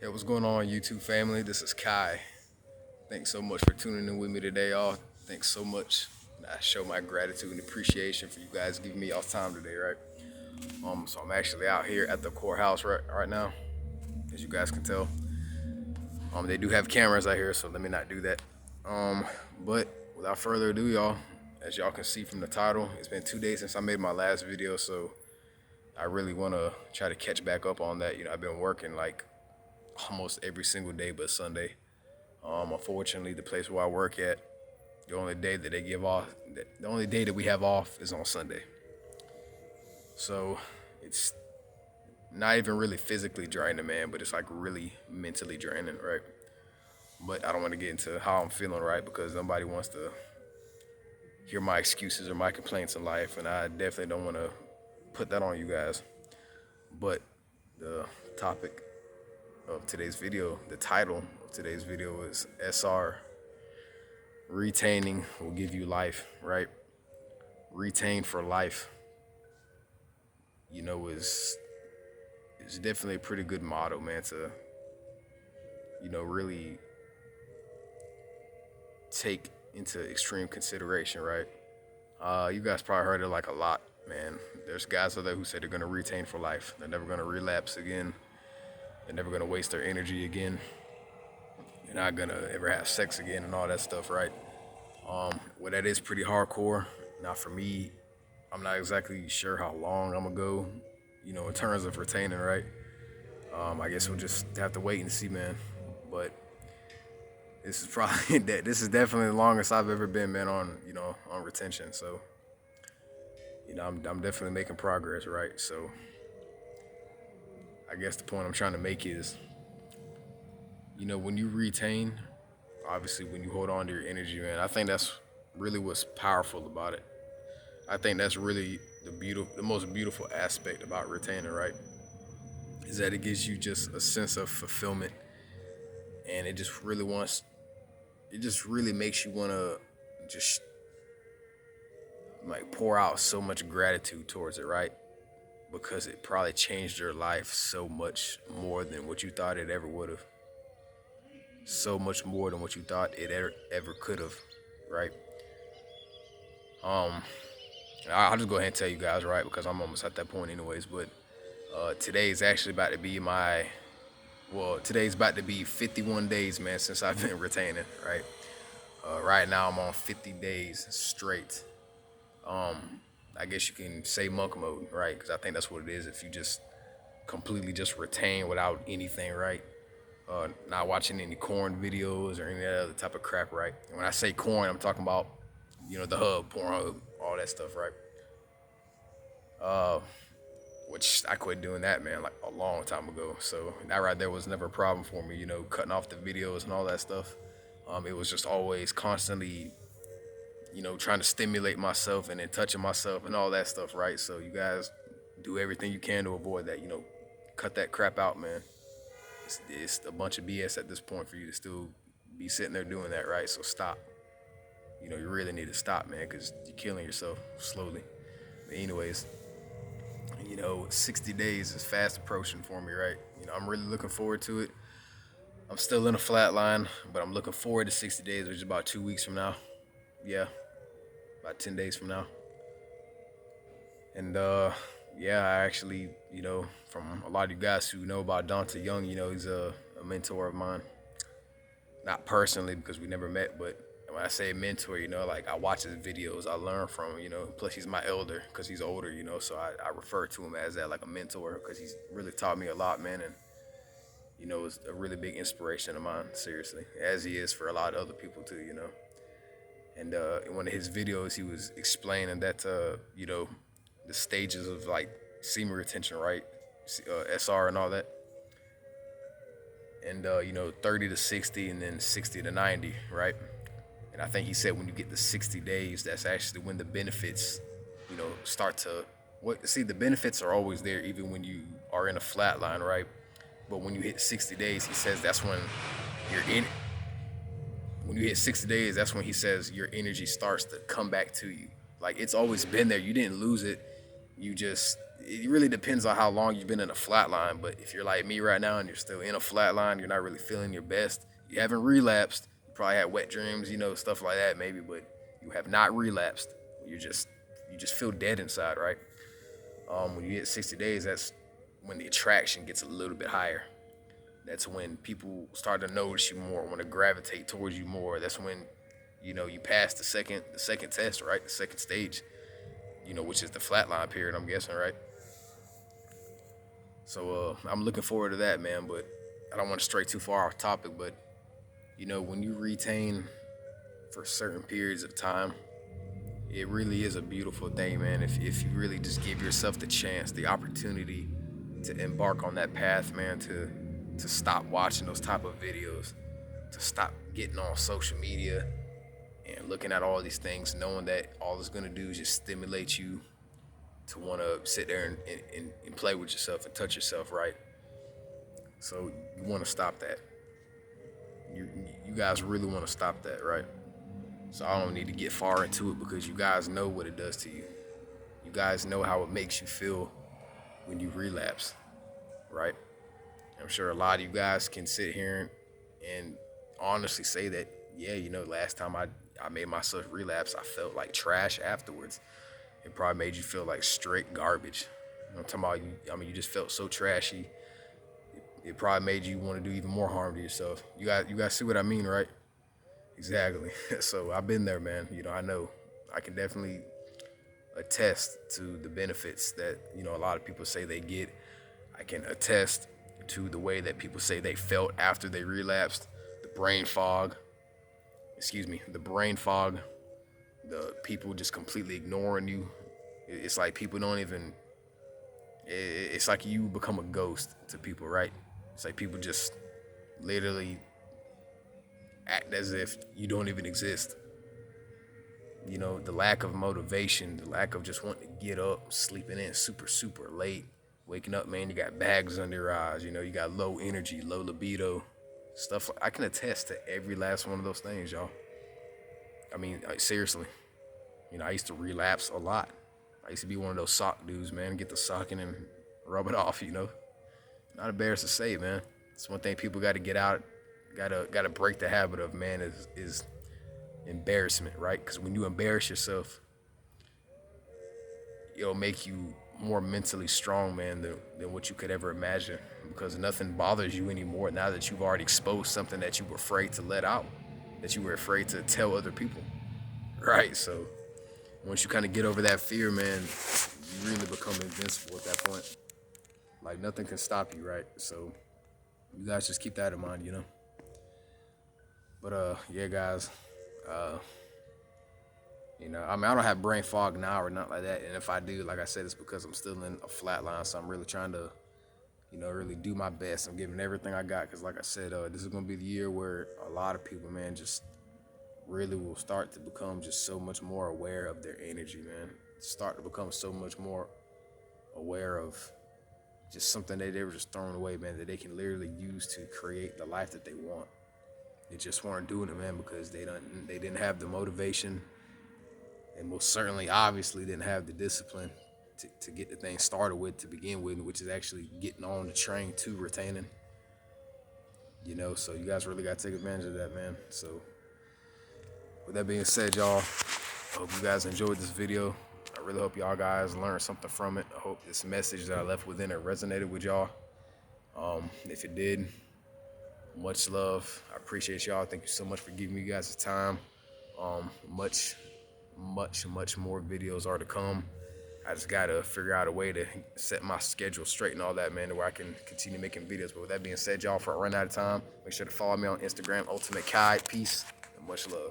Hey, what's going on, YouTube family? This is Kai. Thanks so much for tuning in with me today, y'all. Thanks so much. I show my gratitude and appreciation for you guys giving me y'all time today, right? So I'm actually out here at the courthouse right now, as you guys can tell. They do have cameras out here, so let me not do that. Um, but without further ado, y'all, as y'all can see from the title, it's been 2 days since I made my last video, so I really want to try to catch back up on that. I've been working like almost every single day but Sunday. Unfortunately, the place where I work at, the only day that they give off, the only day that we have off is on Sunday. So it's not even really physically draining, man, but it's like really mentally draining, right? But I don't want to get into how I'm feeling, right? Because nobody wants to hear my excuses or my complaints in life, and I definitely don't want to put that on you guys. But the topic of today's video, the title of today's video is SR, retaining will give you life, right? Retain for life, is definitely a pretty good motto, man, to, really take into extreme consideration, right? You guys probably heard it like a lot, man. There's guys out there who say they're gonna retain for life. They're never gonna relapse again. They're never gonna waste their energy again. They're not gonna ever have sex again and all that stuff, right? Well, that is pretty hardcore. Now, for me, I'm not exactly sure how long I'm gonna go, in terms of retaining, right? I guess we'll just have to wait and see, man. But this is probably this is definitely the longest I've ever been, man, on retention. So, I'm definitely making progress, right? So, I guess the point I'm trying to make is, when you retain, obviously when you hold on to your energy, man, I think that's really what's powerful about it. I think that's really the most beautiful aspect about retaining, right? Is that it gives you just a sense of fulfillment, and it just really makes you want to just like pour out so much gratitude towards it, right? Because it probably changed your life so much more than what you thought it ever would have. So much more than what you thought it ever could have, right? Um, I'll just go ahead and tell you guys, right? Because I'm almost at that point, anyways. But today is actually about to be today's about to be 51 days, man, since I've been retaining, right? Right now I'm on 50 days straight. I guess you can say monk mode, right? Because I think that's what it is. If you just completely just retain without anything, right? Not watching any corn videos or any other type of crap, right? And when I say corn, I'm talking about, the hub, Pornhub, all that stuff, right? Uh, which I quit doing that, man, like a long time ago. So that right there was never a problem for me, cutting off the videos and all that stuff. It was just always constantly, trying to stimulate myself and then touching myself and all that stuff, right? So you guys do everything you can to avoid that, cut that crap out, man. It's a bunch of BS at this point for you to still be sitting there doing that, right? So stop. You really need to stop, man, because you're killing yourself slowly. But anyways, 60 days is fast approaching for me, right? I'm really looking forward to it. I'm still in a flat line, but I'm looking forward to 60 days, which is about 2 weeks from now. Yeah, about 10 days from now. And yeah, I actually, from a lot of you guys who know about Dante Young, he's a mentor of mine. Not personally because we never met, but when I say mentor, like I watch his videos, I learn from him, plus he's my elder because he's older, so I refer to him as that, like a mentor, because he's really taught me a lot, man. And, it's a really big inspiration of mine, seriously, as he is for a lot of other people too, And in one of his videos, he was explaining that, the stages of like semen retention, right? SR and all that. And, 30 to 60 and then 60 to 90, right? And I think he said when you get to 60 days, that's actually when the benefits, start to, the benefits are always there even when you are in a flat line, right? But when you hit 60 days, he says that's when you're in, when you hit 60 days, that's when he says your energy starts to come back to you. Like it's always been there. You didn't lose it. You just, it really depends on how long you've been in a flat line. But if you're like me right now and you're still in a flat line, you're not really feeling your best. You haven't relapsed. You probably had wet dreams, stuff like that maybe, but you have not relapsed. You just feel dead inside, right? When you hit 60 days, that's when the attraction gets a little bit higher. That's when people start to notice you more, want to gravitate towards you more. That's when, you pass the second test, right? The second stage, which is the flatline period, I'm guessing, right? So I'm looking forward to that, man. But I don't want to stray too far off topic. But when you retain for certain periods of time, it really is a beautiful thing, man. If you really just give yourself the chance, the opportunity to embark on that path, man, to stop watching those type of videos, to stop getting on social media and looking at all these things, knowing that all it's gonna do is just stimulate you to want to sit there and play with yourself and touch yourself, right? So you want to stop that. You guys really want to stop that, right? So I don't need to get far into it because you guys know what it does to you. You guys know how it makes you feel when you relapse, right? I'm sure a lot of you guys can sit here and honestly say that, yeah, last time I made myself relapse, I felt like trash afterwards. It probably made you feel like straight garbage. I'm talking about you. I mean, you just felt so trashy. It probably made you want to do even more harm to yourself. You guys see what I mean, right? Exactly. So I've been there, man. I know. I can definitely attest to the benefits that a lot of people say they get. I can attest to the way that people say they felt after they relapsed. The brain fog. Excuse me. The brain fog. The people just completely ignoring you. It's like people don't even. It's like you become a ghost to people, right? It's like people just literally act as if you don't even exist. The lack of motivation, the lack of just wanting to get up, sleeping in super, super late, waking up, man, you got bags under your eyes, you got low energy, low libido, stuff. I can attest to every last one of those things, y'all. I mean, seriously, I used to relapse a lot. I used to be one of those sock dudes, man, get the socking and rub it off, Not embarrassed to say, man. It's one thing people got to get out, got to break the habit of, man, is embarrassment, right? Because when you embarrass yourself, it'll make you more mentally strong, man, than what you could ever imagine. Because nothing bothers you anymore now that you've already exposed something that you were afraid to let out, that you were afraid to tell other people, right? So once you kind of get over that fear, man, you really become invincible at that point. Like nothing can stop you, right? So you guys just keep that in mind, But yeah, guys. I mean, I don't have brain fog now or nothing like that. And if I do, like I said, it's because I'm still in a flat line. So I'm really trying to, really do my best. I'm giving everything I got. Because like I said, this is going to be the year where a lot of people, man, just really will start to become just so much more aware of their energy, man. Start to become so much more aware of just something that they were just throwing away, man, that they can literally use to create the life that they want. They just weren't doing it, man, because they didn't have the motivation, and most certainly, obviously, didn't have the discipline to get the thing started with to begin with, which is actually getting on the train to retaining. So you guys really got to take advantage of that, man. So with that being said, y'all, I hope you guys enjoyed this video. I really hope y'all guys learned something from it. I hope this message that I left within it resonated with y'all. If it did, much love. I appreciate y'all. Thank you so much for giving me guys the time. Much more videos are to come. I just gotta figure out a way to set my schedule straight and all that, man, to where I can continue making videos. But with that being said, y'all, for I run out of time, make sure to follow me on Instagram, Ultimate Kai. Peace and much love.